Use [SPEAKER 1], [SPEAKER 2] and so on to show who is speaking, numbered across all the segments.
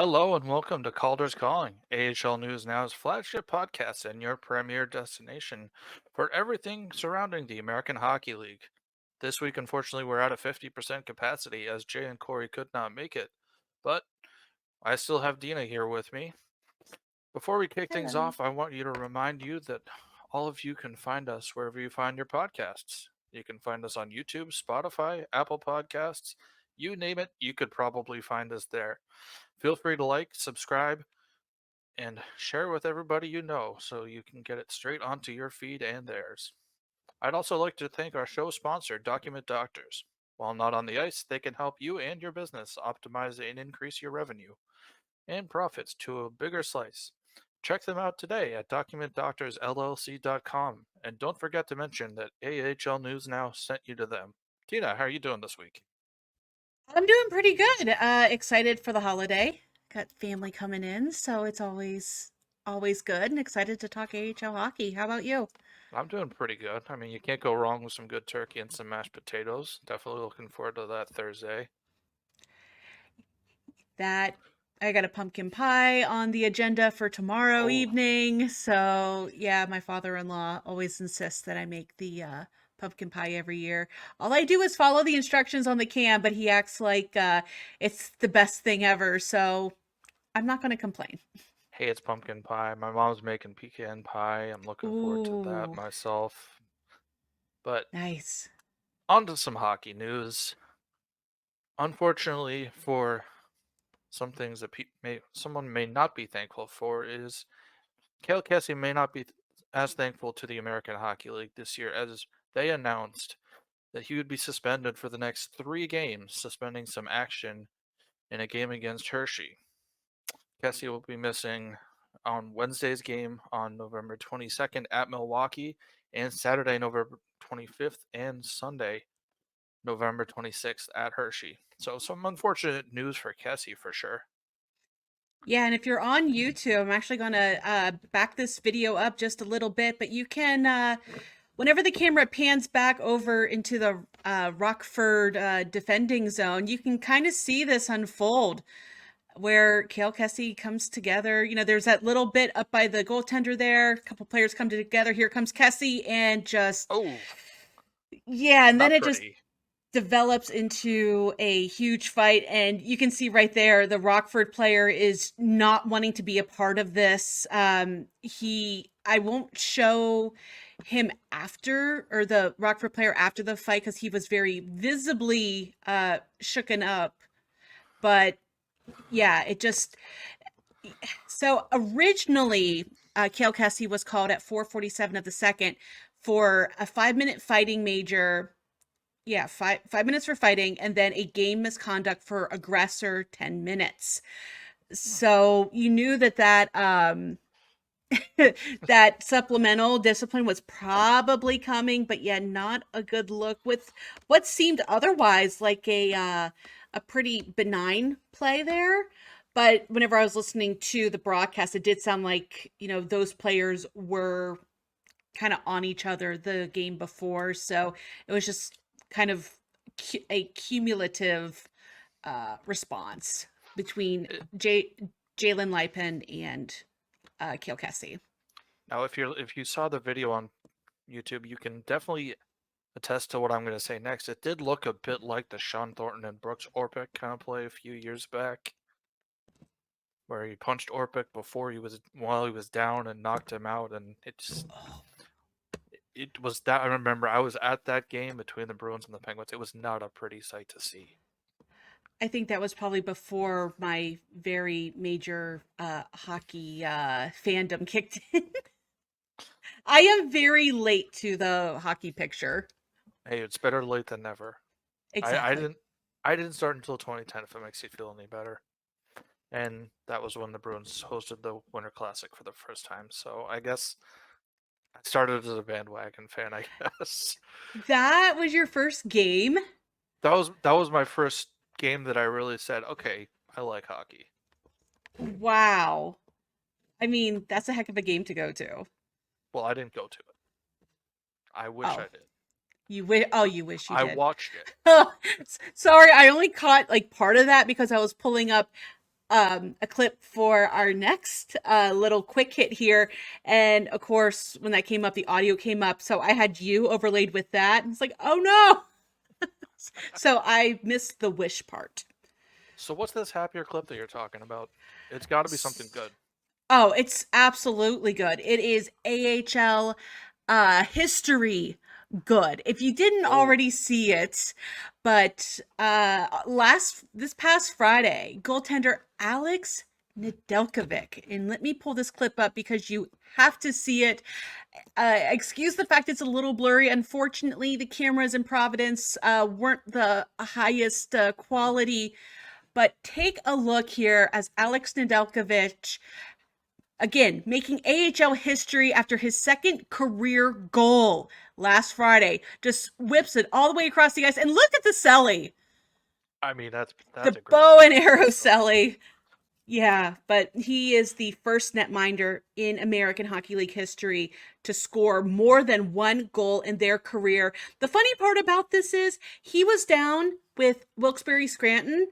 [SPEAKER 1] Hello and welcome to Calder's Calling, AHL News Now's flagship podcast and your premier destination for everything surrounding the American Hockey League. This week, unfortunately, we're at a 50% capacity as Jay and Corey could not make it, but I still have Deana here with me. Before we kick things
[SPEAKER 2] Hello.
[SPEAKER 1] off, I want you to remind you that all of you can find us wherever you find your podcasts. You can find us on YouTube, Spotify, Apple Podcasts, you name it, you could probably find us there. Feel free to like, subscribe, and share with everybody you know so you can get it straight onto your feed and theirs. I'd also like to thank our show sponsor, Document Doctors. While not on the ice, they can help you and your business optimize and increase your revenue and profits to a bigger slice. Check them out today at documentdoctorsllc.com, and don't forget to mention that AHL News Now sent you to them. Tina, how are you doing this week?
[SPEAKER 2] I'm doing pretty good. Excited for the holiday. Got family coming in, so it's always good and excited to talk AHL hockey. How about you?
[SPEAKER 1] I'm doing pretty good. I mean, you can't go wrong with some good turkey and some mashed potatoes. Definitely looking forward to that Thursday.
[SPEAKER 2] That I got a pumpkin pie on the agenda for tomorrow
[SPEAKER 1] Oh,
[SPEAKER 2] evening. So, yeah, my father-in-law always insists that I make the pumpkin pie every year. All I do is follow the instructions on the can, but he acts like it's the best thing ever. So, I'm not going to complain.
[SPEAKER 1] hey, it's pumpkin pie. My mom's making pecan pie. I'm looking forward to that
[SPEAKER 2] Ooh,
[SPEAKER 1] myself. But
[SPEAKER 2] nice.
[SPEAKER 1] on to some hockey news. Unfortunately, for some things that someone may not be thankful for is Kale Kessy may not be as thankful to the American Hockey League this year as they announced that he would be suspended for the next 3 games, suspending some action in a game against Hershey. Kessy will be missing on Wednesday's game on November 22nd at Milwaukee, and Saturday, November 25th, and Sunday, November 26th at Hershey. So, some unfortunate news for Kessy for sure.
[SPEAKER 2] Yeah, and if you're on YouTube, I'm actually going to back this video up just a little bit, but you can, whenever the camera pans back over into the Rockford defending zone, you can kind of see this unfold where Kale Kessy comes together. You know, there's that little bit up by the goaltender there. A couple players come together. Here comes Kessy and just,
[SPEAKER 1] Oh,
[SPEAKER 2] yeah, and then
[SPEAKER 1] not
[SPEAKER 2] it just
[SPEAKER 1] pretty.
[SPEAKER 2] develops into a huge fight, and you can see right there the Rockford player is not wanting to be a part of this. I won't show him after, or the Rockford player after the fight, because he was very visibly shooken up. But yeah, it just, so originally Kale Kessy was called at 4:47 of the second for a 5-minute fighting major. Yeah, 5 minutes for fighting, and then a game misconduct for aggressor, 10 minutes. So you knew that that supplemental discipline was probably coming, but yeah, not a good look with what seemed otherwise like a pretty benign play there. But whenever I was listening to the broadcast, it did sound like, those players were kind of on each other the game before. So it was just kind of a cumulative response between
[SPEAKER 1] It,
[SPEAKER 2] Jalen Lipin and Kale Kessy.
[SPEAKER 1] Now, if you saw the video on YouTube, you can definitely attest to what I'm going to say next. It did look a bit like the Sean Thornton and Brooks Orpik kind of play a few years back, where he punched Orpik while he was down and knocked him out, and it was that. I remember I was at that game between the Bruins and the Penguins. It was not a pretty sight to see.
[SPEAKER 2] I think that was probably before my very major hockey fandom kicked in. I am very late to the hockey picture.
[SPEAKER 1] Hey, it's better late than never. I
[SPEAKER 2] Exactly.
[SPEAKER 1] didn't I didn't start until 2010. If it makes you feel any better, and that was when the Bruins hosted the Winter Classic for the first time. So I guess I started as a bandwagon fan. I guess
[SPEAKER 2] That was your first game?
[SPEAKER 1] that was my first game that I really said, okay, I like hockey.
[SPEAKER 2] Wow. I mean, that's a heck of a game to go to.
[SPEAKER 1] Well, I didn't go to it. I wish I
[SPEAKER 2] Oh,
[SPEAKER 1] did.
[SPEAKER 2] you wish you
[SPEAKER 1] I
[SPEAKER 2] did.
[SPEAKER 1] watched it.
[SPEAKER 2] Oh, sorry, I only caught like part of that because I was pulling up. a clip for our next little quick hit here. And of course, when that came up, the audio came up. So I had you overlaid with that. And it's like, oh no. So I missed the wish part.
[SPEAKER 1] So what's this happier clip that you're talking about? It's got to be something good.
[SPEAKER 2] Oh, it's absolutely good. It is AHL history good. If you didn't
[SPEAKER 1] Oh,
[SPEAKER 2] already see it, but this past Friday, goaltender Alex Nedeljkovic, and let me pull this clip up because you have to see it. Excuse the fact it's a little blurry. Unfortunately, the cameras in Providence weren't the highest quality, but take a look here as Alex Nedeljkovic, again, making AHL history after his second career goal last Friday. Just whips it all the way across the ice. And look at the celly.
[SPEAKER 1] I mean that's
[SPEAKER 2] The
[SPEAKER 1] a great
[SPEAKER 2] bow and
[SPEAKER 1] goal.
[SPEAKER 2] arrow
[SPEAKER 1] First off,
[SPEAKER 2] celly. Yeah, but he is the first netminder in American Hockey League history to score more than one goal in their career. The funny part about this is he was down with Wilkes-Barre Scranton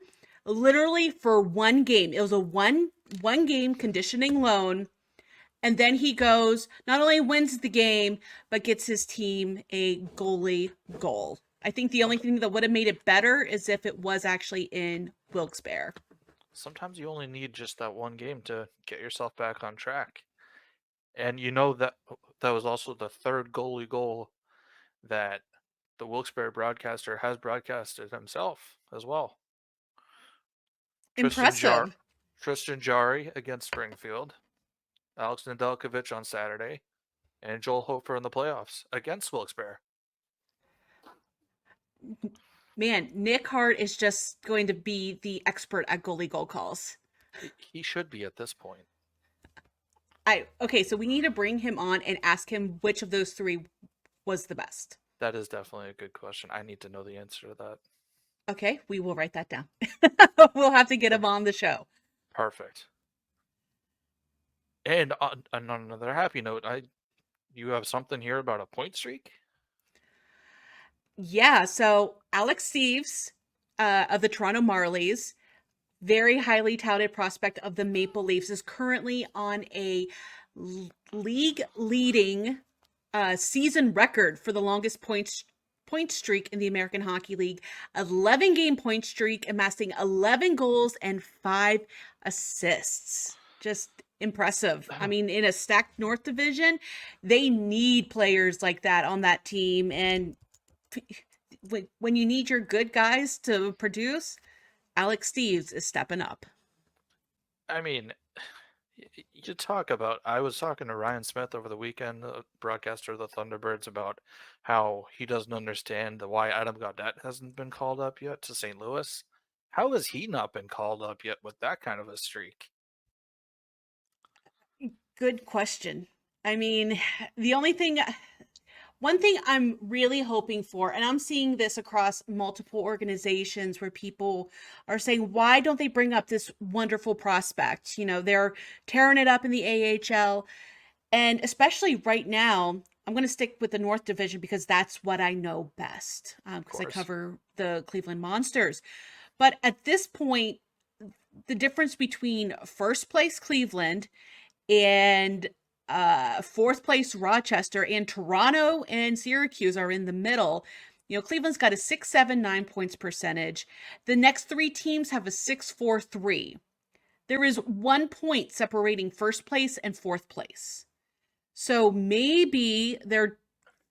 [SPEAKER 2] literally for one game. It was a one game conditioning loan, and then he goes, not only wins the game, but gets his team a goalie goal. I think the only thing that would have made it better is if it was actually in Wilkes-Barre.
[SPEAKER 1] sometimes you only need just that one game to get yourself back on track. And you know that was also the third goalie goal that the Wilkes-Barre broadcaster has broadcasted himself as well. Tristan Jar
[SPEAKER 2] Impressive.
[SPEAKER 1] Tristan Jarry against Springfield, Alex Nedeljkovic on Saturday, and Joel Hofer in the playoffs against Wilkes-Barre.
[SPEAKER 2] Man, Nick Hart is just going to be the expert at goalie goal calls.
[SPEAKER 1] He should be at this point.
[SPEAKER 2] Okay, so we need to bring him on and ask him which of those three was the best.
[SPEAKER 1] That is definitely a good question. I need to know the answer to that.
[SPEAKER 2] Okay, we will write that down. We'll have to get him on the show.
[SPEAKER 1] Perfect. And on another happy note, you have something here about a point streak?
[SPEAKER 2] Yeah, so Alex Steeves of the Toronto Marlies, very highly touted prospect of the Maple Leafs, is currently on a league leading season record for the longest point streak in the American Hockey League. 11 game point streak, amassing 11 goals and 5 assists. Just impressive. I mean, in a stacked North Division, they need players like that on that team. And when you need your good guys to produce, Alex Steeves is stepping up.
[SPEAKER 1] I mean, you talk about. I was talking to Ryan Smith over the weekend, the broadcaster of the Thunderbirds, about how he doesn't understand why Adam Gaudette hasn't been called up yet to St. Louis. How has he not been called up yet with that kind of a streak?
[SPEAKER 2] Good question. I mean, the only thing, one thing I'm really hoping for, and I'm seeing this across multiple organizations where people are saying, why don't they bring up this wonderful prospect? You know, they're tearing it up in the AHL. And especially right now, I'm going to stick with the North Division because that's what I know best,
[SPEAKER 1] Of
[SPEAKER 2] because I
[SPEAKER 1] course.
[SPEAKER 2] cover the Cleveland Monsters. But at this point, the difference between first place Cleveland and fourth place Rochester and Toronto and Syracuse are in the middle. You know, Cleveland's got a 6.79 points percentage. The next three teams have a 6.43. There is 1 point separating first place and fourth place. So maybe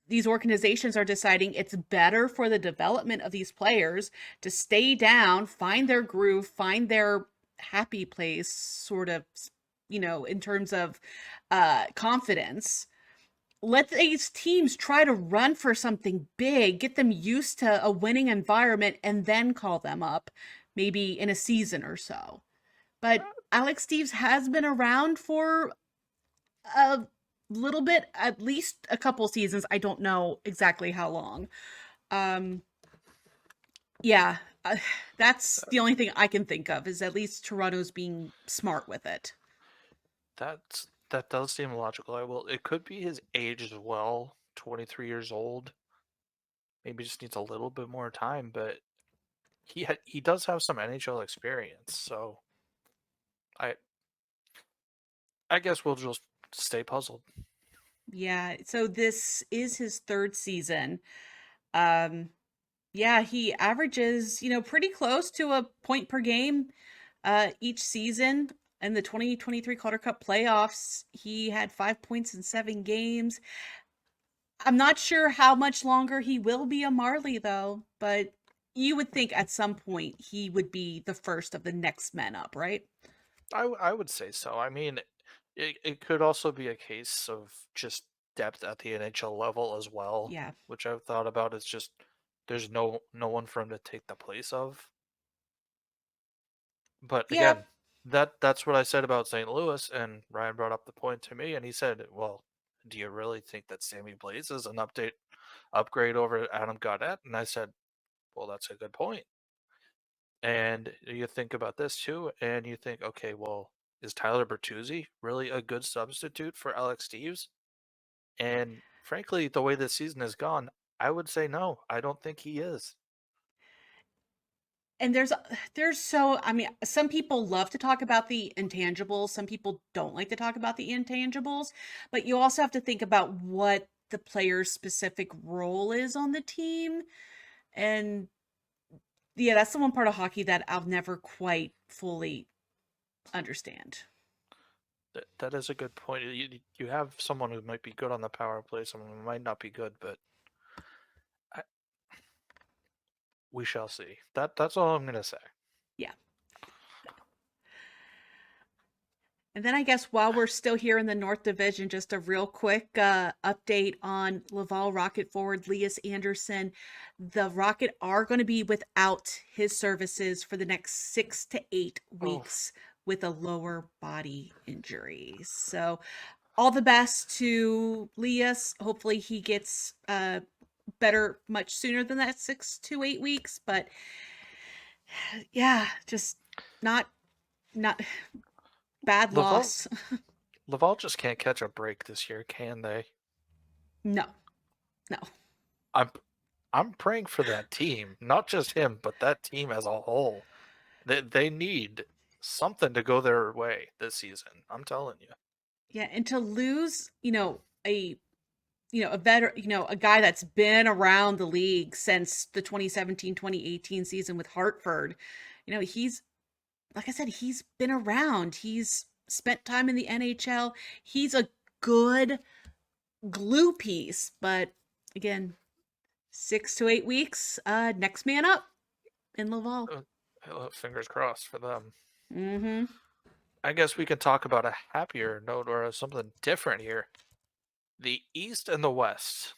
[SPEAKER 2] these organizations are deciding it's better for the development of these players to stay down, find their groove, find their happy place, sort of, in terms of confidence. Let these teams try to run for something big, get them used to a winning environment, and then call them up, maybe in a season or so. But Alex Steeves has been around for a little bit, at least a couple seasons. I don't know exactly how long. Um, yeah, that's the only thing I can think of is at least Toronto's being smart with it.
[SPEAKER 1] That does seem logical. It could be his age as well. 23 years old. Maybe just needs a little bit more time, but he does have some NHL experience, so I I guess we'll just stay puzzled.
[SPEAKER 2] Yeah, so this is his 3rd season. Um, yeah, he averages, pretty close to a point per game each season. In the 2023 Calder Cup playoffs, he had 5 points in 7 games. I'm not sure how much longer he will be a Marley, though, but you would think at some point he would be the first of the next men up, right?
[SPEAKER 1] I would say so. I mean, it could also be a case of just depth at the NHL level as well,
[SPEAKER 2] Yeah.
[SPEAKER 1] which I've thought about. It's just there's no one for him to take the place of. But
[SPEAKER 2] Yeah.
[SPEAKER 1] again, that's what I said about St. Louis, and Ryan brought up the point to me, and he said, "Well, do you really think that Sammy Blais is an upgrade over Adam Gaudette?" And I said, "Well, that's a good point." And you think about this too, and you think, okay, well, is Tyler Bertuzzi really a good substitute for Alex Steeves? And frankly, the way this season has gone, I would say no. I don't think he is.
[SPEAKER 2] And there's so I mean, some people love to talk about the intangibles, some people don't like to talk about the intangibles, but you also have to think about what the player's specific role is on the team. And yeah, that's the one part of hockey that I'll never quite fully understand.
[SPEAKER 1] That is a good point. You have someone who might be good on the power play, someone who might not be good, but I, we shall see. That's all I'm gonna say.
[SPEAKER 2] Yeah. And then I guess while we're still here in the North Division, just a real quick update on Laval Rocket forward Lias Anderson. The Rocket are going to be without his services for the next 6 to 8
[SPEAKER 1] Oh,
[SPEAKER 2] weeks with a lower body injury. So all the best to Lias. Hopefully he gets better much sooner than that 6 to 8 weeks. But yeah, just not bad
[SPEAKER 1] Laval
[SPEAKER 2] loss.
[SPEAKER 1] Laval just can't catch a break this year, can they?
[SPEAKER 2] No, no.
[SPEAKER 1] I'm I'm praying for that team, not just him, but that team as a whole. They need something to go their way this season. I'm telling you.
[SPEAKER 2] Yeah, and to lose, a veteran, a guy that's been around the league since the 2017-2018 season with Hartford. He's like I said, he's been around. He's spent time in the NHL. He's a good glue piece, but again, 6 to 8 weeks, next man up in Laval.
[SPEAKER 1] Fingers crossed for them.
[SPEAKER 2] Mm-hmm.
[SPEAKER 1] I guess we can talk about a happier note or something different here. The East and the West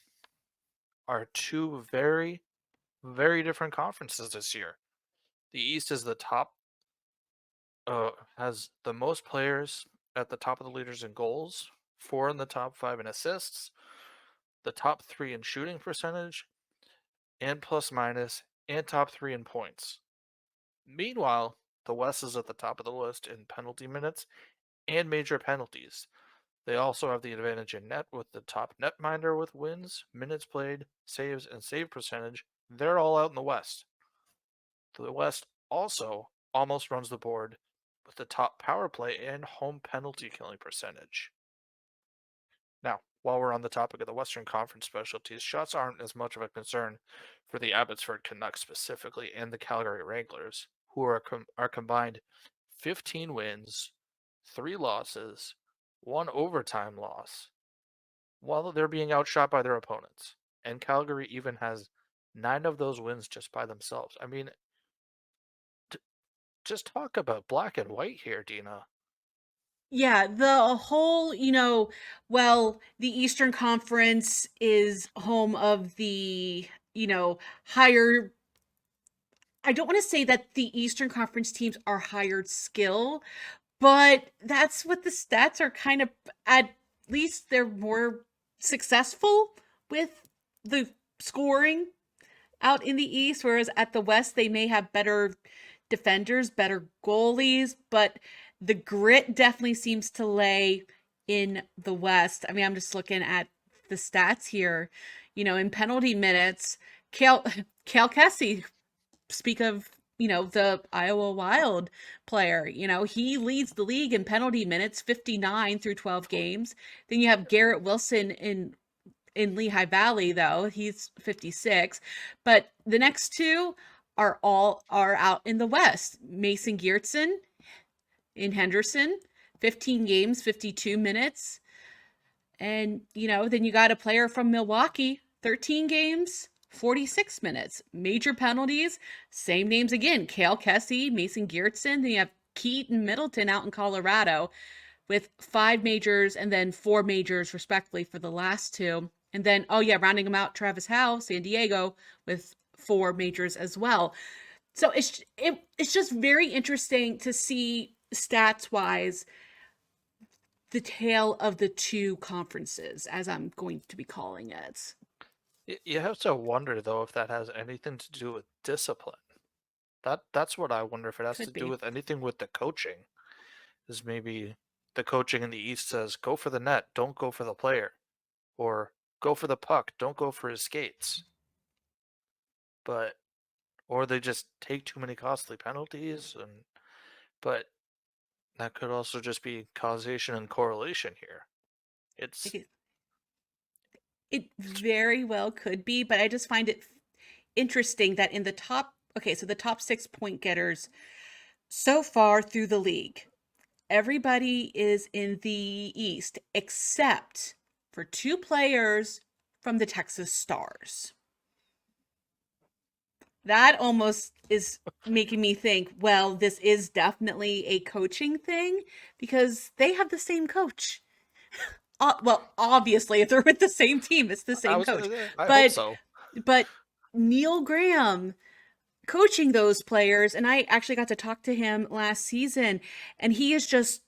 [SPEAKER 1] are two very, very different conferences this year. The East is the top, has the most players at the top of the leaders in goals, four in the top five in assists, the top three in shooting percentage, and plus minus, and top three in points. Meanwhile, the West is at the top of the list in penalty minutes and major penalties. They also have the advantage in net with the top netminder with wins, minutes played, saves, and save percentage. They're all out in the West. The West also almost runs the board with the top power play and home penalty killing percentage. Now, while we're on the topic of the Western Conference specialties, shots aren't as much of a concern for the Abbotsford Canucks specifically and the Calgary Wranglers, who are combined 15 wins, 3 losses, 1 overtime loss, while they're being outshot by their opponents. And Calgary even has 9 of those wins just by themselves. I mean, just talk about black and white here, Deana.
[SPEAKER 2] Yeah, the whole, the Eastern Conference is home of the, higher. I don't want to say that the Eastern Conference teams are hired skill, but that's what the stats are kind of, at least they're more successful with the scoring out in the East, whereas at the West, they may have better defenders, better goalies, but the grit definitely seems to lay in the West. I mean, I'm just looking at the stats here. In penalty minutes, Kale Kessy, speak of, the Iowa Wild player. He leads the league in penalty minutes, 59 through 12 games. Then you have Garrett Wilson in Lehigh Valley, though. He's 56. But the next two are out in the West. Mason Geertsen in Henderson, 15 games, 52 minutes. And, then you got a player from Milwaukee, 13 games, 46 minutes. Major penalties, same names again. Kale Kessy, Mason Geertsen. Then you have Keaton Middleton out in Colorado with 5 majors and then 4 majors, respectively, for the last 2. And then, rounding them out, Travis Howe, San Diego, with 4 majors as well. So it's just very interesting to see stats-wise the tale of the 2 conferences, as I'm going to be calling it.
[SPEAKER 1] You have to wonder, though, if that has anything to do with discipline. That's what I wonder, if it has
[SPEAKER 2] Could
[SPEAKER 1] to do
[SPEAKER 2] be.
[SPEAKER 1] with anything with the coaching. Is maybe the coaching in the East says, go for the net, don't go for the player. Or go for the puck, don't go for his skates. Or they just take too many costly penalties, but that could also just be causation and correlation here.
[SPEAKER 2] It very well could be, but I just find it interesting that in the top, so the top 6 point getters so far through the league, everybody is in the East except for 2 players from the Texas Stars. That almost is making me think, well, this is definitely a coaching thing because they have the same coach. Well, obviously, if they're with the same team, it's the same coach.
[SPEAKER 1] I hope
[SPEAKER 2] But
[SPEAKER 1] so.
[SPEAKER 2] but Neil Graham coaching those players, and I actually got to talk to him last season, and he is just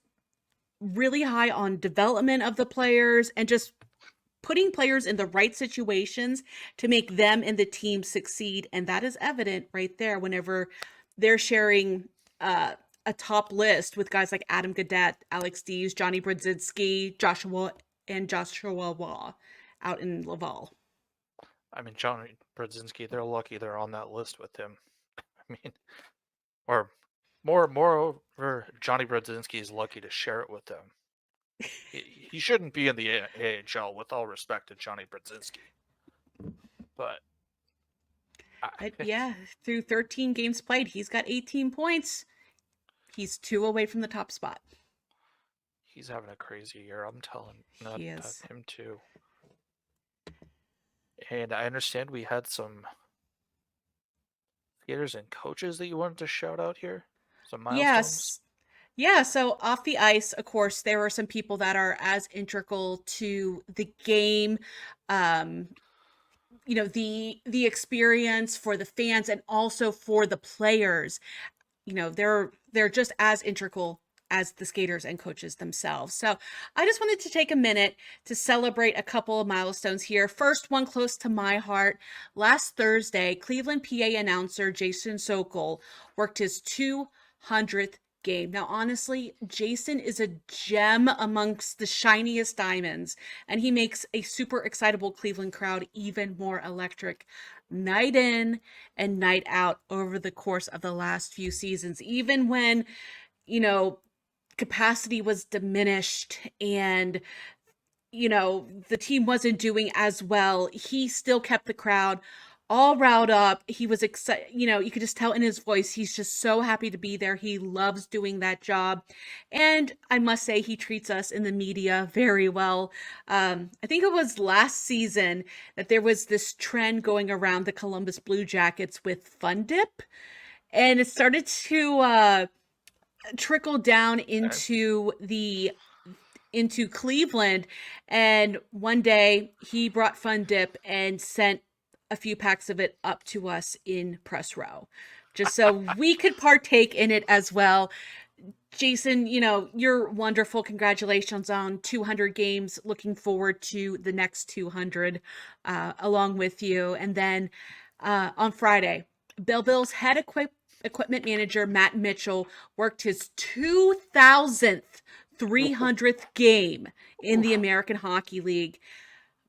[SPEAKER 2] really high on development of the players and just putting players in the right situations to make them and the team succeed. And that is evident right there whenever they're sharing a top list with guys like Adam Gaudette, Alex Steeves, Johnny Brodzinski, Joshua Waugh out in Laval.
[SPEAKER 1] I mean, Johnny Brodzinski, they're lucky they're on that list with him. I mean, or moreover, Johnny Brodzinski is lucky to share it with them. He shouldn't be in the AHL, with all respect to Johnny Brodzinski. But
[SPEAKER 2] yeah, through 13 games played, he's got 18 points. He's 2 away from the top spot.
[SPEAKER 1] He's having a crazy year, I'm telling
[SPEAKER 2] He is.
[SPEAKER 1] him too. And I understand we had some skaters and coaches that you wanted to shout out here? Some milestones?
[SPEAKER 2] Yes. Yeah, so off the ice, of course, there are some people that are as integral to the game, the experience for the fans and also for the players. They're just as integral as the skaters and coaches themselves. So I just wanted to take a minute to celebrate a couple of milestones here. First one close to my heart. Last Thursday, Cleveland PA announcer Jasen Sokol worked his 200th game. Now, honestly, Jasen is a gem amongst the shiniest diamonds, and he makes a super excitable Cleveland crowd even more electric night in and night out over the course of the last few seasons. Even when, capacity was diminished and the team wasn't doing as well, he still kept the crowd all riled up. He was excited, you could just tell in his voice, he's just so happy to be there. He loves doing that job. And I must say, he treats us in the media very well. I think it was last season that there was this trend going around the Columbus Blue Jackets with Fun Dip. And it started to trickle down into Cleveland. And one day he brought Fun Dip and sent a few packs of it up to us in press row, just so we could partake in it as well. Jasen, you're wonderful. Congratulations on 200 games. Looking forward to the next 200 along with you. And then on Friday, Belleville's head equipment manager, Matt Mitchell, worked his 2,000th 300th game in the American Hockey League.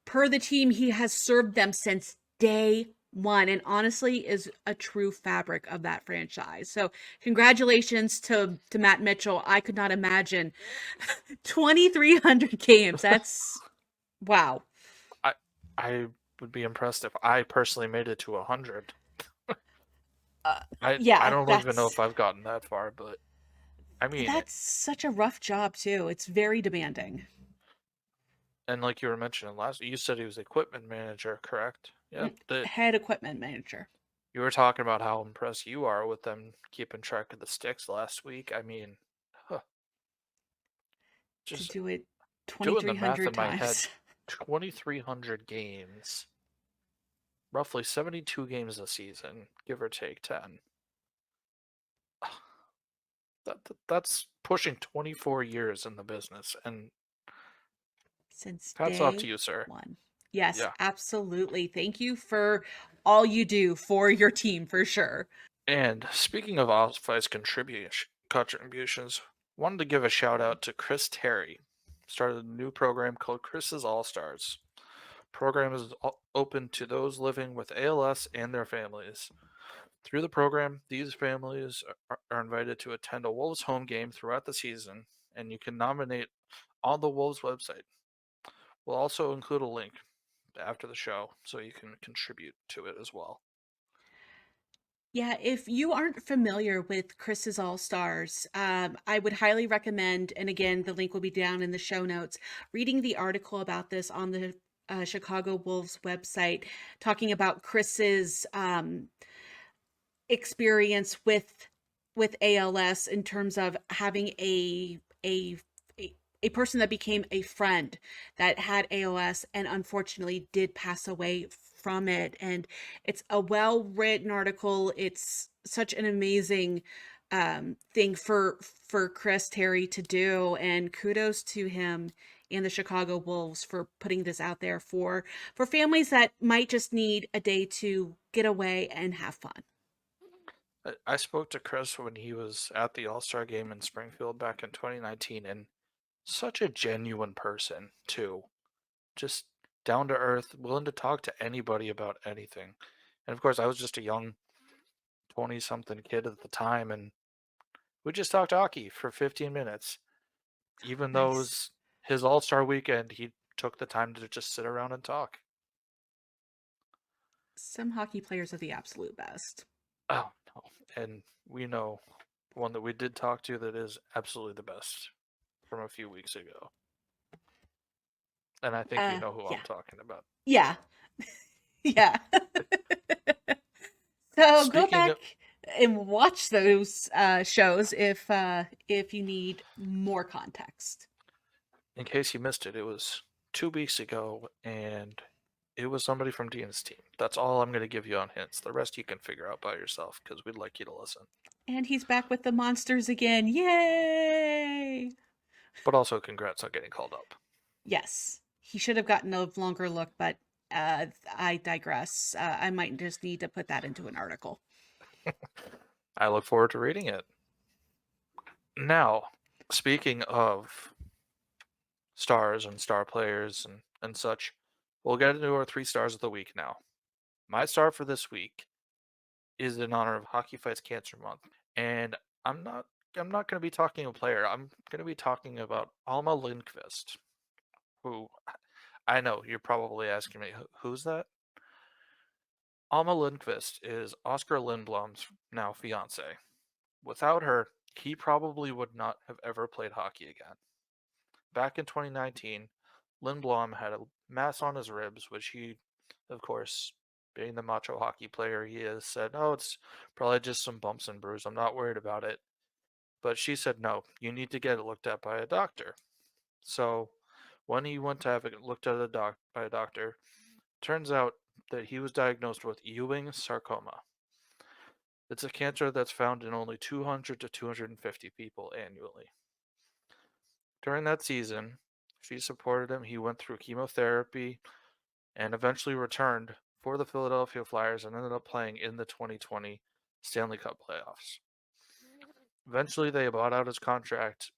[SPEAKER 2] Per the team, he has served them since day won and honestly is a true fabric of that franchise. So congratulations to Matt Mitchell. I could not imagine 2,300 games. That's wow.
[SPEAKER 1] I I would be impressed if I personally made it to 100. I
[SPEAKER 2] Yeah,
[SPEAKER 1] don't even know if I've gotten that far, but I mean,
[SPEAKER 2] that's such a rough job too. It's very demanding.
[SPEAKER 1] and like you were mentioning last, you said he was equipment manager, correct? Yeah.
[SPEAKER 2] Head equipment manager.
[SPEAKER 1] You were talking about how impressed you are with them keeping track of the sticks last week. I mean, huh,
[SPEAKER 2] To
[SPEAKER 1] just
[SPEAKER 2] do it
[SPEAKER 1] doing the math
[SPEAKER 2] 2,300
[SPEAKER 1] in my head,
[SPEAKER 2] times.
[SPEAKER 1] 2,300 games, roughly 72 games a season, give or take 10. That's pushing 24 years in the business, and
[SPEAKER 2] Since
[SPEAKER 1] hats off to
[SPEAKER 2] day
[SPEAKER 1] you, sir.
[SPEAKER 2] one. Yes,
[SPEAKER 1] Yeah.
[SPEAKER 2] absolutely. Thank you for all you do for your team for sure.
[SPEAKER 1] And speaking of Ossified's contributions, wanted to give a shout out to Chris Terry. Started a new program called Chris's All Stars. Program is open to those living with ALS and their families. Through the program, these families are invited to attend a Wolves home game throughout the season, and you can nominate on the Wolves website. We'll also include a link after the show so you can contribute to it as well.
[SPEAKER 2] Yeah, if you aren't familiar with Chris's All Stars, I would highly recommend, and again, the link will be down in the show notes, reading the article about this on the Chicago Wolves website, talking about Chris's experience with ALS in terms of having a person that became a friend that had ALS and unfortunately did pass away from it. And it's a well written article. It's such an amazing thing for Chris Terry to do, and kudos to him and the Chicago Wolves for putting this out there for families that might just need a day to get away and have fun.
[SPEAKER 1] I spoke to Chris when he was at the All Star game in Springfield back in 2019, and such a genuine person, too. Just down to earth, willing to talk to anybody about anything. And of course, I was just a young 20 something kid at the time, and we just talked hockey for 15 minutes. Even though it
[SPEAKER 2] Nice.
[SPEAKER 1] was his All Star weekend, he took the time to just sit around and talk.
[SPEAKER 2] Some hockey players are the absolute best.
[SPEAKER 1] Oh, no. And we know one that we did talk to that is absolutely the best from a few weeks ago. And I think you know who I'm
[SPEAKER 2] Yeah.
[SPEAKER 1] talking about.
[SPEAKER 2] Yeah. Yeah. So go
[SPEAKER 1] Speaking of,
[SPEAKER 2] back and watch those shows if you need more context.
[SPEAKER 1] in case you missed it, it was 2 weeks ago, and it was somebody from Deana's team. That's all I'm going to give you on hints. The rest you can figure out by yourself because we'd like you to listen.
[SPEAKER 2] And he's back with the monsters again. Yay!
[SPEAKER 1] But also, congrats on getting called up.
[SPEAKER 2] Yes. He should have gotten a longer look, but I digress. I might just need to put that into an article.
[SPEAKER 1] I look forward to reading it. Now, speaking of stars and star players and such, we'll get into our 3 stars of the week now. My star for this week is in honor of Hockey Fights Cancer Month, and I'm not I'm not going to be talking a player. I'm going to be talking about Alma Lindqvist, who I know you're probably asking me who's that. Alma Lindqvist is Oscar Lindblom's now fiance. Without her, he probably would not have ever played hockey again. Back in 2019, Lindblom had a mass on his ribs, which he, of course, being the macho hockey player he is, said, "Oh, it's probably just some bumps and bruises. I'm not worried about it." But she said, "No, you need to get it looked at by a doctor." So when he went to have it looked at by a doctor, turns out that he was diagnosed with Ewing sarcoma. It's a cancer that's found in only 200 to 250 people annually. During that season, she supported him. He went through chemotherapy and eventually returned for the Philadelphia Flyers and ended up playing in the 2020 Stanley Cup playoffs. Eventually, they bought out his contract,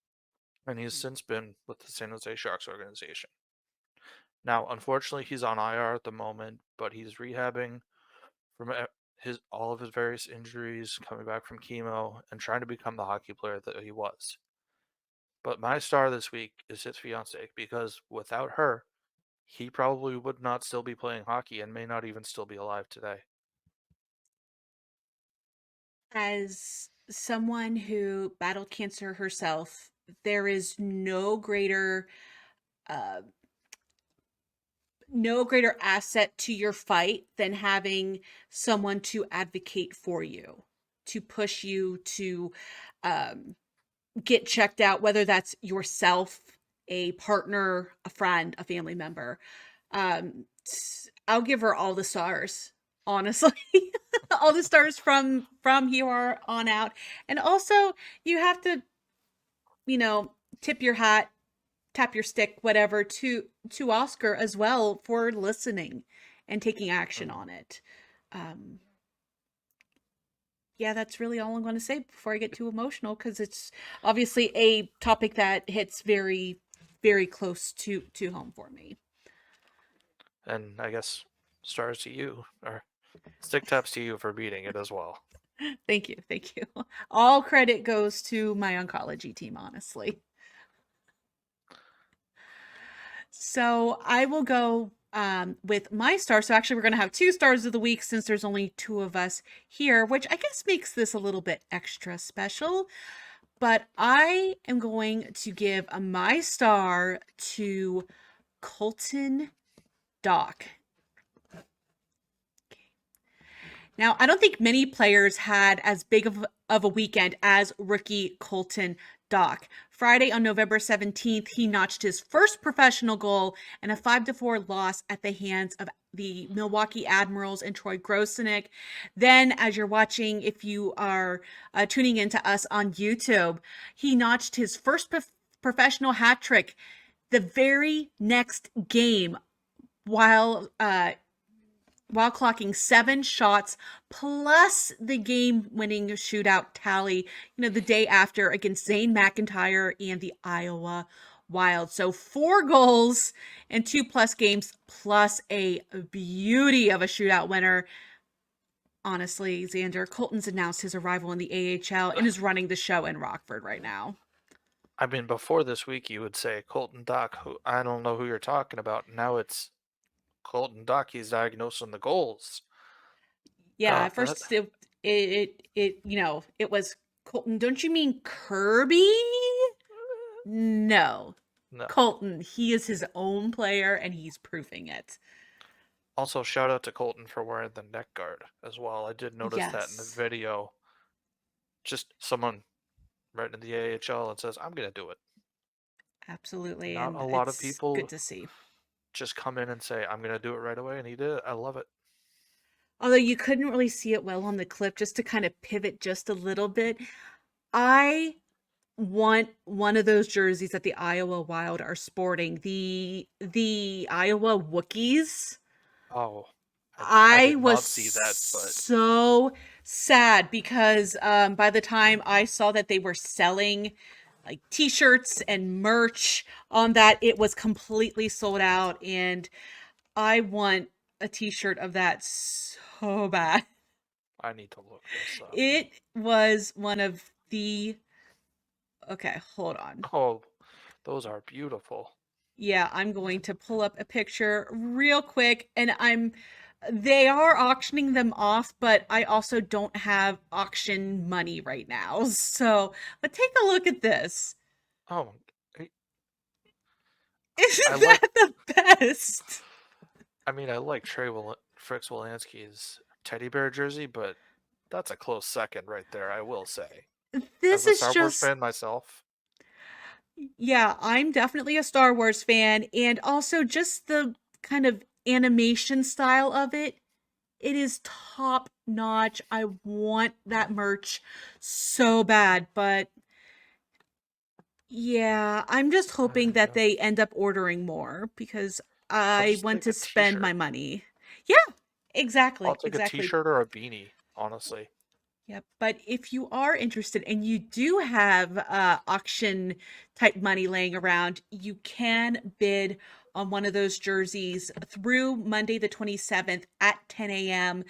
[SPEAKER 1] and he's since been with the San Jose Sharks organization. Now, unfortunately, he's on IR at the moment, but he's rehabbing from his all of his various injuries, coming back from chemo, and trying to become the hockey player that he was. But my star this week is his fiance because without her, he probably would not still be playing hockey and may not even still be alive today.
[SPEAKER 2] As someone who battled cancer herself, there is uh, no greater asset to your fight than having someone to advocate for you, to push you to um, get checked out, whether that's yourself, a partner, a friend, a family member. I'll give her all the stars, honestly. All the stars from here on out. And also, you have to, you know, tip your hat, tap your stick, whatever, to Oscar as well for listening and taking action
[SPEAKER 1] Mm.
[SPEAKER 2] on it. Um, yeah, that's really all I'm going to say before I get too emotional, because it's obviously a topic that hits very, very close to home for me.
[SPEAKER 1] And I guess stars to you, or stick taps to you for beating it as well.
[SPEAKER 2] Thank you, thank you. All credit goes to my oncology team, honestly. So I will go with my star. So actually, we're going to have two stars of the week since there's only two of us here, which I guess makes this a little bit extra special. But I am going to give my star to Colton Dock. Now, I don't think many players had as big of a weekend as rookie Colton Dock. Friday on November 17th, he notched his first professional goal and a 5-4 loss at the hands of the Milwaukee Admirals and Troy Grosenick. Then, as you're watching, if you are tuning into us on YouTube, he notched his first professional hat trick the very next game while clocking 7 shots plus the game-winning shootout tally, the day after against Zane McIntyre and the Iowa Wild. So 4 goals and 2+ games plus a beauty of a shootout winner. Honestly, Zander, Colton's announced his arrival in the AHL and is running the show in Rockford right now.
[SPEAKER 1] I mean, before this week, you would say Colton Dock, who I don't know who you're talking about. Now it's Colton Dock. He's diagnosing the goals.
[SPEAKER 2] Yeah, at
[SPEAKER 1] That
[SPEAKER 2] first it was Colton. Don't you mean Kirby? No.
[SPEAKER 1] no.
[SPEAKER 2] Colton, he is his own player and he's proving it.
[SPEAKER 1] Also, shout out to Colton for wearing the neck guard as well. I did notice that in the
[SPEAKER 2] Yes,
[SPEAKER 1] video. Just someone right in the AHL and says, "I'm gonna do it."
[SPEAKER 2] absolutely.
[SPEAKER 1] Not
[SPEAKER 2] And
[SPEAKER 1] a lot of
[SPEAKER 2] it's good
[SPEAKER 1] people
[SPEAKER 2] to see.
[SPEAKER 1] just come in and say, "I'm gonna do it right away," and he did it. I love it.
[SPEAKER 2] Although you couldn't really see it well on the clip, just to kind of pivot just a little bit. I want one of those jerseys that the Iowa Wild are sporting. The Iowa Wookiees.
[SPEAKER 1] Oh, I
[SPEAKER 2] I
[SPEAKER 1] did
[SPEAKER 2] was
[SPEAKER 1] not see that, but
[SPEAKER 2] so sad because by the time I saw that they were selling like t-shirts and merch on that, it was completely sold out, and I want a t-shirt of that so bad.
[SPEAKER 1] I need to look this up.
[SPEAKER 2] It was one of the okay, hold on.
[SPEAKER 1] Oh, those are beautiful.
[SPEAKER 2] Yeah, I'm going to pull up a picture real quick, and they are auctioning them off, but I also don't have auction money right now. So, but take a look at this.
[SPEAKER 1] Oh, I
[SPEAKER 2] Isn't
[SPEAKER 1] like.
[SPEAKER 2] that the best?
[SPEAKER 1] I mean, I like Fritz Wolanski's teddy bear jersey, but that's a close second right there. I will say, as
[SPEAKER 2] This
[SPEAKER 1] a
[SPEAKER 2] is
[SPEAKER 1] Star Wars
[SPEAKER 2] just
[SPEAKER 1] fan myself,
[SPEAKER 2] yeah, I'm definitely a Star Wars fan, and also just the kind of animation style of it. It is top notch. I want that merch so bad, but yeah, I'm just
[SPEAKER 1] there
[SPEAKER 2] hoping
[SPEAKER 1] you
[SPEAKER 2] that
[SPEAKER 1] go.
[SPEAKER 2] they end up ordering more because
[SPEAKER 1] I'll
[SPEAKER 2] I
[SPEAKER 1] just
[SPEAKER 2] want
[SPEAKER 1] take
[SPEAKER 2] to
[SPEAKER 1] a
[SPEAKER 2] spend my
[SPEAKER 1] T-shirt.
[SPEAKER 2] money. Yeah,
[SPEAKER 1] I'll
[SPEAKER 2] exactly,
[SPEAKER 1] take a
[SPEAKER 2] exactly.
[SPEAKER 1] T-shirt or a beanie. Honestly,
[SPEAKER 2] Yep. But if you are interested and you do have auction type money laying around, you can bid on one of those jerseys through Monday the 27th at 10 a.m.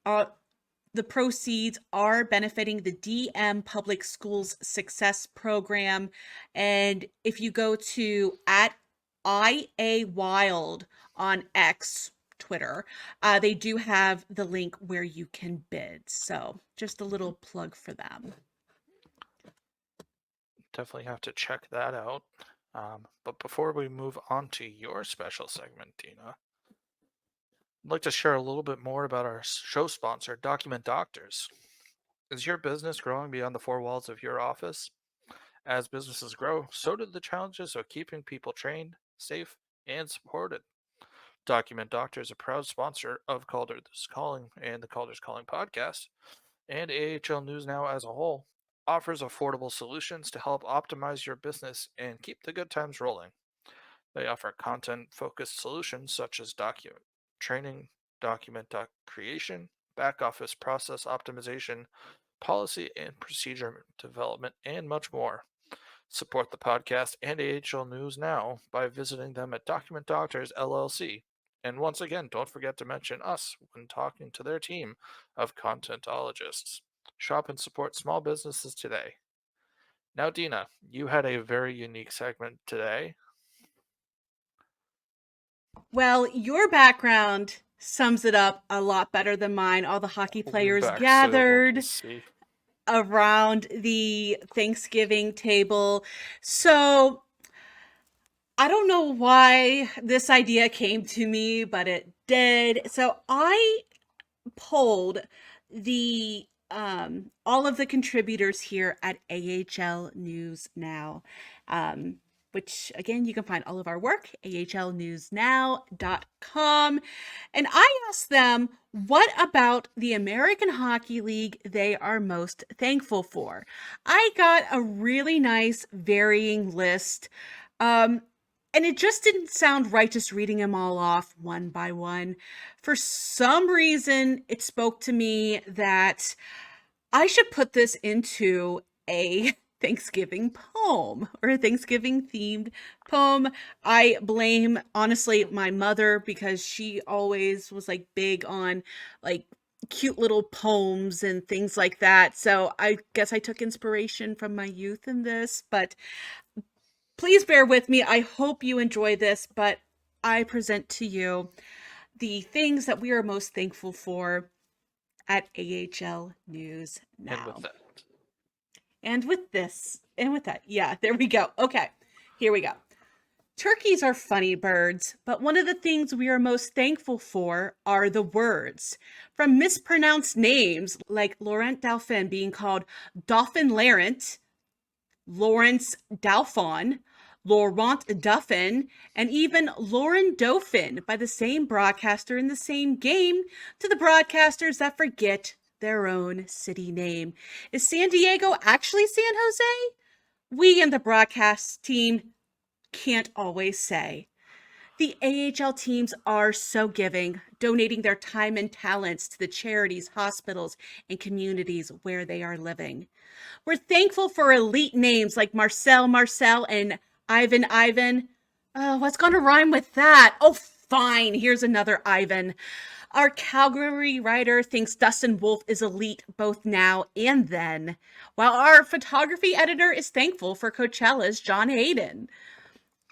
[SPEAKER 2] the proceeds are benefiting the DM Public Schools Success Program. And if you go to at IA Wild on X, Twitter, they do have the link where you can bid. So just a little plug for them.
[SPEAKER 1] Definitely have to check that out. But before we move on to your special segment, Deana, I'd like to share a little bit more about our show sponsor, Document Doctors. Is your business growing beyond the four walls of your office? As businesses grow, so do the challenges of keeping people trained, safe, and supported. Document Doctor is a proud sponsor of Calder's Calling and the Calder's Calling podcast, and AHL News Now as a whole offers affordable solutions to help optimize your business and keep the good times rolling. They offer content-focused solutions such as document training, document creation, back office process optimization, policy and procedure development, and much more. Support the podcast and AHL News Now by visiting them at Document Doctors LLC. And once again, don't forget to mention us when talking to their team of contentologists. Shop and support small businesses today. Now, Deana, you had a very unique segment today.
[SPEAKER 2] Well, your background sums it up a lot better than mine. All the hockey players gathered around the Thanksgiving table. So I don't know why this idea came to me, but it did. So I polled the all of the contributors here at AHL News Now, which again you can find all of our work ahlnewsnow.com, and I asked them what about the American Hockey League they are most thankful for. I got a really nice varying list. And it just didn't sound right just reading them all off one by one. For some reason, it spoke to me that I should put this into a Thanksgiving poem or a Thanksgiving themed poem. I blame, honestly, my mother because she always was like big on like cute little poems and things like that. So I guess I took inspiration from my youth in this, but please bear with me. I hope you enjoy this, but I present to you the things that we are most thankful for at AHL News Now.
[SPEAKER 1] And with that.
[SPEAKER 2] And with that. Yeah, there we go. Okay, here we go. Turkeys are funny birds, but one of the things we are most thankful for are the words. From mispronounced names like Laurent Dauphin being called Dauphin Larent, Lawrence Dauphin, Laurent Dauphin, and even Lauren Dauphin by the same broadcaster in the same game, to the broadcasters that forget their own city name. Is San Diego actually San Jose? We and the broadcast team can't always say. The AHL teams are so giving, donating their time and talents to the charities, hospitals, and communities where they are living. We're thankful for elite names like Marcel, and Ivan. What's going to rhyme with that? Oh, fine. Here's another Ivan. Our Calgary writer thinks Dustin Wolf is elite both now and then, while our photography editor is thankful for Coachella's John Hayden.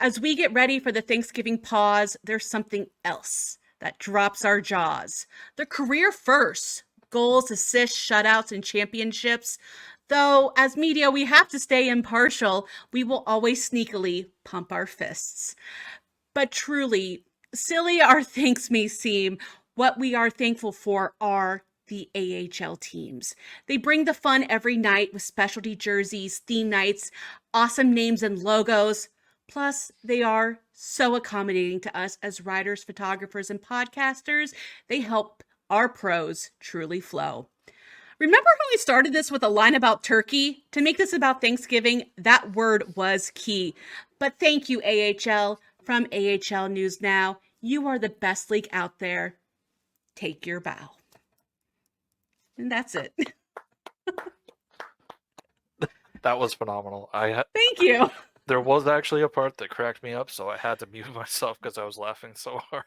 [SPEAKER 2] As we get ready for the Thanksgiving pause, there's something else that drops our jaws. The career first, goals, assists, shutouts, and championships. Though, as media, we have to stay impartial. We will always sneakily pump our fists. But truly, silly our thanks may seem, what we are thankful for are the AHL teams. They bring the fun every night with specialty jerseys, theme nights, awesome names and logos. Plus, they are so accommodating to us as writers, photographers, and podcasters. They help our prose truly flow. Remember how we started this with a line about turkey? To make this about Thanksgiving, that word was key. But thank you, AHL. From AHL News Now, you are the best league out there. Take your bow. And that's it.
[SPEAKER 1] That was phenomenal.
[SPEAKER 2] Thank you.
[SPEAKER 1] There was actually a part that cracked me up, so I had to mute myself because I was laughing so hard.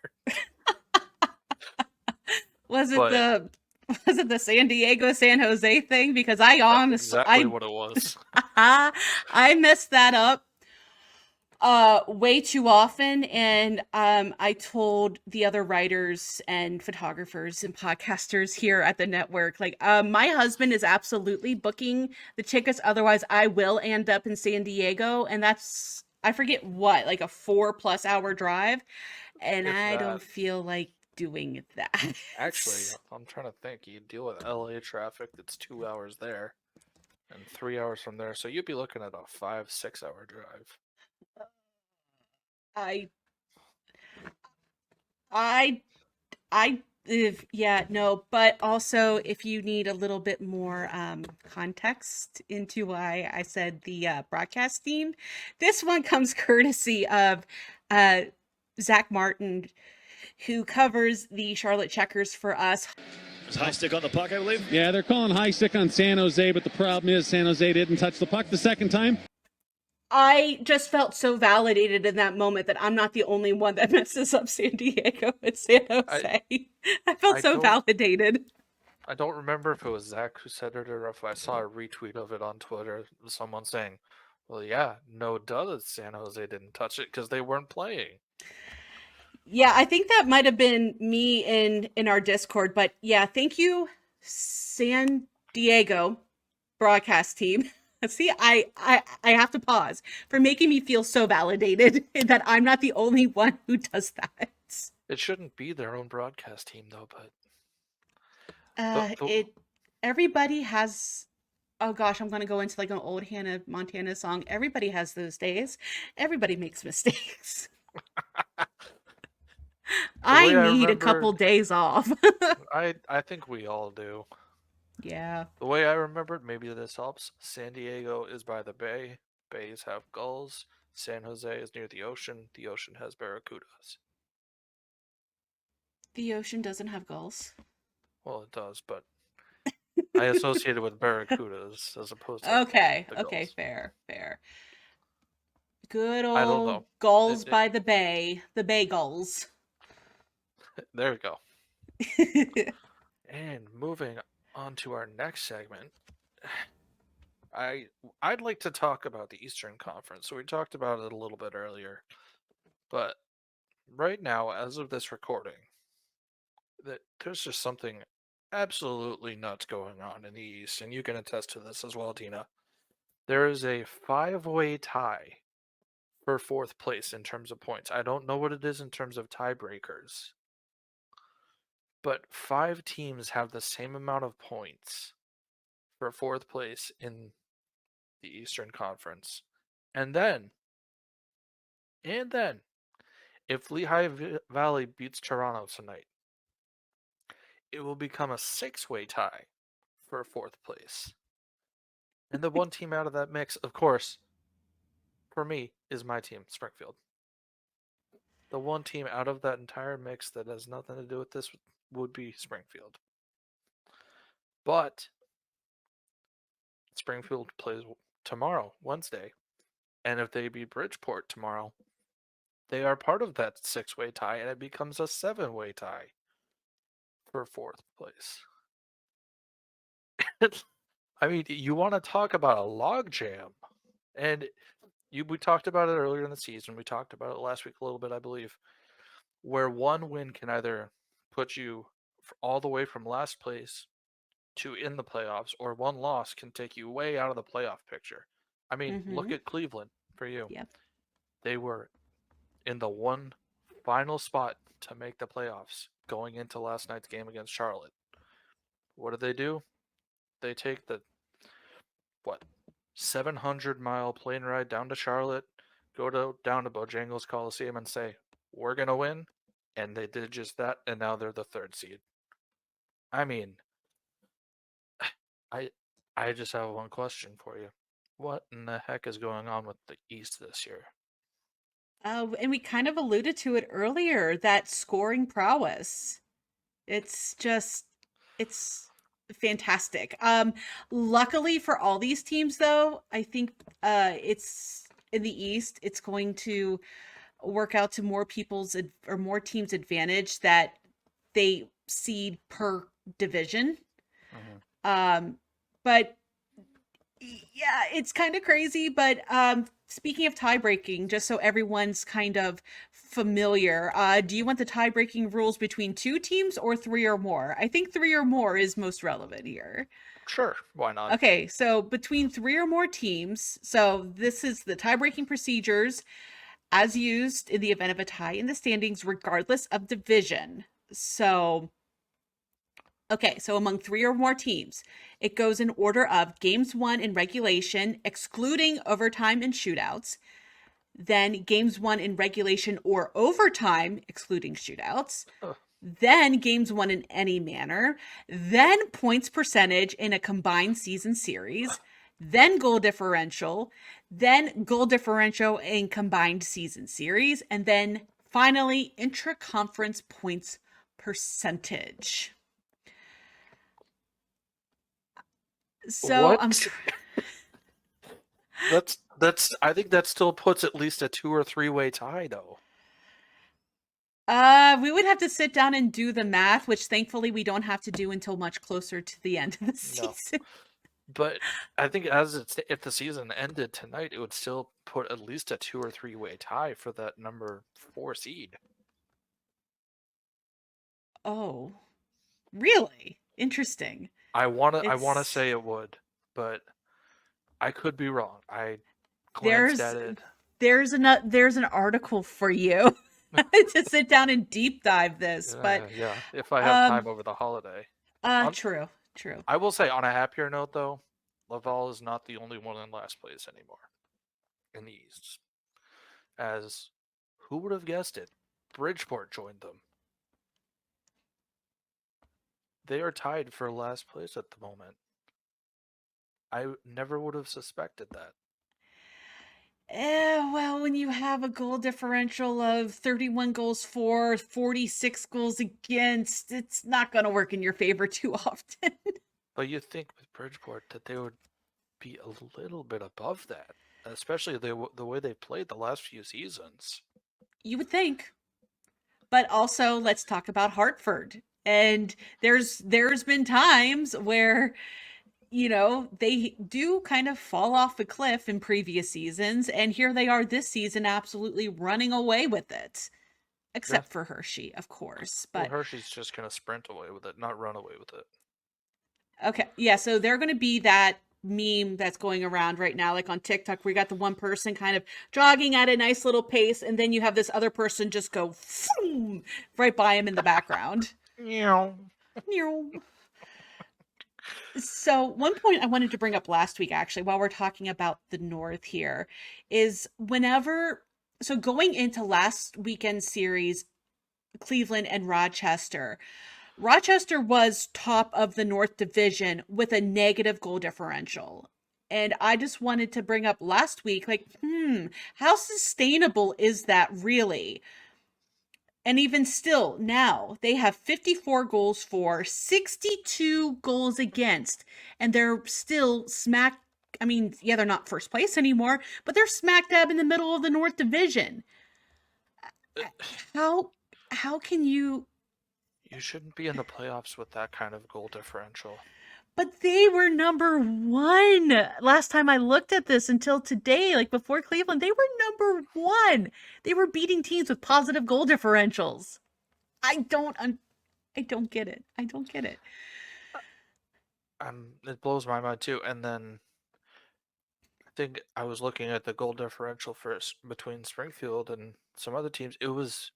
[SPEAKER 2] Was it Was it the San Diego San Jose thing? Because I
[SPEAKER 1] That's
[SPEAKER 2] honestly
[SPEAKER 1] exactly what it was.
[SPEAKER 2] I messed that up way too often, and I told the other writers and photographers and podcasters here at the network, like, my husband is absolutely booking the tickets, otherwise I will end up in San Diego, and that's, I forget what, like a 4+ hour drive, and
[SPEAKER 1] If
[SPEAKER 2] I don't
[SPEAKER 1] that.
[SPEAKER 2] feel like doing that.
[SPEAKER 1] Actually, I'm trying to think. You deal with LA traffic that's 2 hours there and 3 hours from there, so you'd be looking at a 5, 6 hour drive.
[SPEAKER 2] I I if, yeah, no, but also if you need a little bit more context into why I said the broadcast team, this one comes courtesy of uh Zach Martin, who covers the Charlotte Checkers for us.
[SPEAKER 3] It's high stick on the puck, I believe.
[SPEAKER 4] Yeah, they're calling high stick on San Jose, but the problem is San Jose didn't touch the puck the second time.
[SPEAKER 2] I just felt so validated in that moment that I'm not the only one that messes up San Diego and San Jose. I felt
[SPEAKER 1] I
[SPEAKER 2] so
[SPEAKER 1] don't
[SPEAKER 2] validated.
[SPEAKER 1] I don't remember if it was Zach who said it or if I saw a retweet of it on Twitter. Someone saying, "Well, yeah, no duh that San Jose didn't touch it because they weren't playing."
[SPEAKER 2] Yeah, I think that might have been me in our Discord, but yeah, thank you, San Diego broadcast team. See, I have to pause for making me feel so validated that I'm not the only one who does that.
[SPEAKER 1] It shouldn't be their own broadcast team though, but the
[SPEAKER 2] It everybody has. Oh gosh, I'm gonna go into like an old Hannah Montana song. Everybody has those days. Everybody makes mistakes.
[SPEAKER 1] the
[SPEAKER 2] I
[SPEAKER 1] way I
[SPEAKER 2] need a
[SPEAKER 1] remember,
[SPEAKER 2] couple days off.
[SPEAKER 1] I think we all do.
[SPEAKER 2] Yeah.
[SPEAKER 1] The way I remembered, maybe this helps. San Diego is by the bay. Bays have gulls. San Jose is near the ocean. The ocean has barracudas.
[SPEAKER 2] The ocean doesn't have gulls.
[SPEAKER 1] Well, it does, but I associate it with barracudas as opposed to
[SPEAKER 2] Okay,
[SPEAKER 1] the
[SPEAKER 2] okay,
[SPEAKER 1] gulls.
[SPEAKER 2] fair, fair. Good
[SPEAKER 1] I don't
[SPEAKER 2] old
[SPEAKER 1] know.
[SPEAKER 2] gulls by the bay gulls.
[SPEAKER 1] There we go. And moving on to our next segment, I'd like to talk about the Eastern Conference. So we talked about it a little bit earlier, but right now, as of this recording, that there's just something absolutely nuts going on in the East, and you can attest to this as well, Tina. There is a five-way tie for fourth place in terms of points. I don't know what it is in terms of tiebreakers, but five teams have the same amount of points for fourth place in the Eastern Conference. And then, if Lehigh Valley beats Toronto tonight, it will become a six-way tie for fourth place. And the one team out of that mix, of course, for me, is my team, Springfield. The one team out of that entire mix that has nothing to do with this would be Springfield. But Springfield plays tomorrow, Wednesday. And if they beat Bridgeport tomorrow, they are part of that six-way tie, and it becomes a seven-way tie for fourth place. I mean, you want to talk about a logjam, and we talked about it earlier in the season. We talked about it last week a little bit, I believe, where one win can either put you all the way from last place to in the playoffs, or one loss can take you way out of the playoff picture. I mean, look
[SPEAKER 2] Mm-hmm.
[SPEAKER 1] at Cleveland for you.
[SPEAKER 2] Yep.
[SPEAKER 1] They were in the one final spot to make the playoffs going into last night's game against Charlotte. What do? They take the, what, 700-mile plane ride down to Charlotte, down to Bojangles Coliseum and say, we're going to win. And they did just that, and now they're the third seed. I mean, I I just have one question for you. What in the heck is going on with the East this year?
[SPEAKER 2] And we kind of alluded to it earlier, that scoring prowess. It's just, it's fantastic. Luckily for all these teams, though, I think it's in the East. It's going to work out to more people's or more teams' advantage that they seed per division.
[SPEAKER 1] Mhm.
[SPEAKER 2] But yeah, it's kind of crazy. But speaking of tie breaking, just so everyone's kind of familiar, do you want the tie breaking rules between 2 teams or 3 or more? I think 3 or more is most relevant here.
[SPEAKER 1] Sure, why not?
[SPEAKER 2] Okay, so between 3 or more teams, so this is the tie breaking procedures as used in the event of a tie in the standings, regardless of division. So, okay, so among 3 or more teams, it goes in order of games won in regulation, excluding overtime and shootouts, then games won in regulation or overtime, excluding shootouts,
[SPEAKER 1] Ugh.
[SPEAKER 2] then games won in any manner, then points percentage in a combined season series, then goal differential in combined season series, and then finally intra-conference points percentage. So
[SPEAKER 1] What? That's I think that still puts at least a 2 or 3-way tie though.
[SPEAKER 2] We would have to sit down and do the math, which thankfully we don't have to do until much closer to the end of the
[SPEAKER 1] No.
[SPEAKER 2] season.
[SPEAKER 1] But I think if the season ended tonight, it would still put at least a 2 or 3-way tie for that number 4 seed.
[SPEAKER 2] Oh, really? Interesting.
[SPEAKER 1] I wanna
[SPEAKER 2] It's
[SPEAKER 1] say it would, but I could be wrong. I glanced
[SPEAKER 2] there's
[SPEAKER 1] at it.
[SPEAKER 2] there's an article for you to sit down and deep dive this, but
[SPEAKER 1] Yeah, if I have time
[SPEAKER 2] um
[SPEAKER 1] over the holiday. On-
[SPEAKER 2] true.
[SPEAKER 1] I will say, on a happier note, though, Laval is not the only one in last place anymore in the East. As who would have guessed it? Bridgeport joined them. They are tied for last place at the moment. I never would have suspected that.
[SPEAKER 2] Well, when you have a goal differential of 31 goals for, 46 goals against, it's not going to work in your favor too often.
[SPEAKER 1] But you'd think with Bridgeport that they would be a little bit above that, especially the way they played the last few seasons.
[SPEAKER 2] You would think. But also, let's talk about Hartford. And there's been times where they do kind of fall off the cliff in previous seasons, and here they are this season absolutely running away with it. Except for Hershey, of course.
[SPEAKER 1] Well,
[SPEAKER 2] But
[SPEAKER 1] Hershey's just gonna sprint away with it, not run away with it.
[SPEAKER 2] okay, yeah, so they're going to be that meme that's going around right now, like on TikTok, where you got the one person kind of jogging at a nice little pace, and then you have this other person just go phoom, right by him in the background. So one point I wanted to bring up last week, actually, while we're talking about the North here, is going into last weekend's series, Cleveland and Rochester was top of the North Division with a negative goal differential. And I just wanted to bring up last week, like, how sustainable is that really? And even still, now they have 54 goals for, 62 goals against, and they're still they're not first place anymore, but they're smack dab in the middle of the North Division. How can you?
[SPEAKER 1] You shouldn't be in the playoffs with that kind of goal differential.
[SPEAKER 2] But they were number 1 last time I looked at this until today, like before Cleveland. They were number 1. They were beating teams with positive goal differentials. I don't get it. I don't get it.
[SPEAKER 1] It blows my mind too. And then I think I was looking at the goal differential between Springfield and some other teams. It was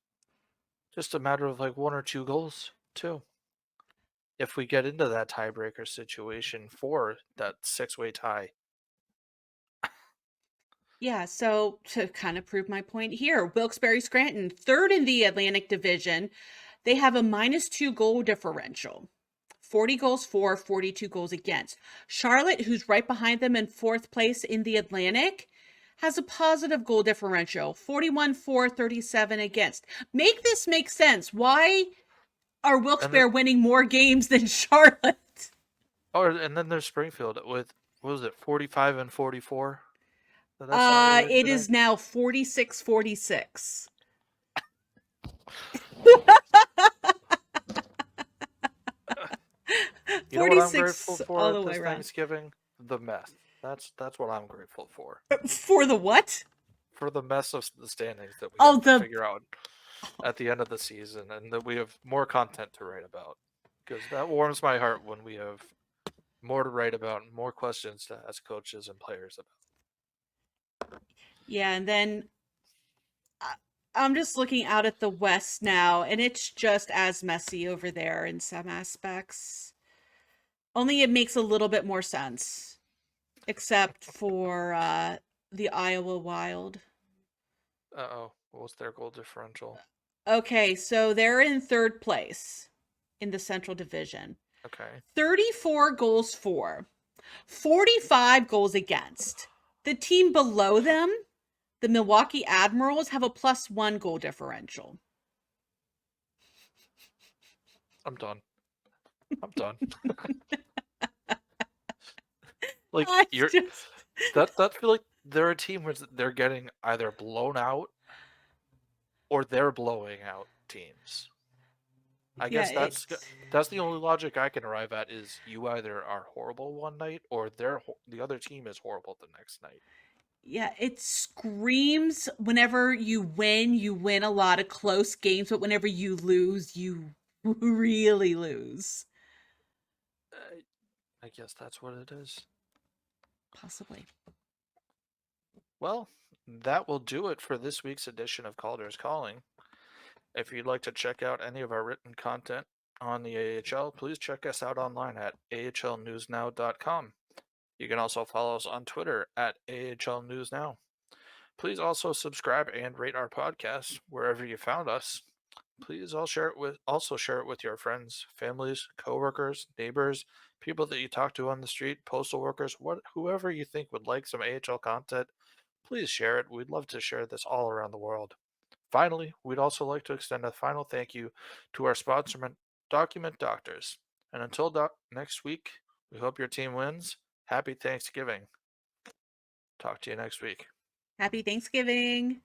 [SPEAKER 1] just a matter of like 1 or 2 goals too. If we get into that tiebreaker situation for that 6-way tie.
[SPEAKER 2] Yeah, so to kind of prove my point here, Wilkes-Barre Scranton, 3rd in the Atlantic Division. They have a -2 goal differential. 40 goals for, 42 goals against. Charlotte, who's right behind them in 4th place in the Atlantic, has a positive goal differential. 41 for, 37 against. Make this make sense. Why are Wilkes-Barre winning more games than Charlotte?
[SPEAKER 1] Oh, and then there's Springfield with, what was it, 45 and 44?
[SPEAKER 2] It is now 46-46.
[SPEAKER 1] You know what I'm grateful
[SPEAKER 2] 46
[SPEAKER 1] for
[SPEAKER 2] all the
[SPEAKER 1] this
[SPEAKER 2] way around.
[SPEAKER 1] Thanksgiving? The mess. That's what I'm grateful for.
[SPEAKER 2] For the what?
[SPEAKER 1] For the mess of the standings that we
[SPEAKER 2] Oh,
[SPEAKER 1] have to
[SPEAKER 2] the
[SPEAKER 1] figure out at the end of the season, and that we have more content to write about. Because that warms my heart when we have more to write about, and more questions to ask coaches and players about.
[SPEAKER 2] yeah, and then I'm just looking out at the West now, and it's just as messy over there in some aspects. Only it makes a little bit more sense, except for the Iowa Wild.
[SPEAKER 1] Uh-oh. What was their goal differential?
[SPEAKER 2] Okay, so they're in third place in the Central Division.
[SPEAKER 1] Okay.
[SPEAKER 2] 34 goals for, 45 goals against. The team below them, the Milwaukee Admirals, have a +1 goal differential.
[SPEAKER 1] I'm done. I'm done. Like
[SPEAKER 2] I
[SPEAKER 1] you're
[SPEAKER 2] just
[SPEAKER 1] that feel like they're a team where they're getting either blown out or they're blowing out teams. I
[SPEAKER 2] yeah,
[SPEAKER 1] guess that's the only logic I can arrive at is you either are horrible one night or the other team is horrible the next night.
[SPEAKER 2] yeah, it screams whenever you win a lot of close games, but whenever you lose, you really lose.
[SPEAKER 1] I guess that's what it is.
[SPEAKER 2] Possibly.
[SPEAKER 1] Well, that will do it for this week's edition of Calder's Calling. If you'd like to check out any of our written content on the AHL, please check us out online at ahlnewsnow.com. You can also follow us on Twitter at ahlnewsnow. Please also subscribe and rate our podcast wherever you found us. Please share it with your friends, families, coworkers, neighbors, people that you talk to on the street, postal workers, whoever you think would like some AHL content. Please share it. We'd love to share this all around the world. Finally, we'd also like to extend a final thank you to our sponsor, Document Doctors. And until next week, we hope your team wins. Happy Thanksgiving. Talk to you next week.
[SPEAKER 2] Happy Thanksgiving.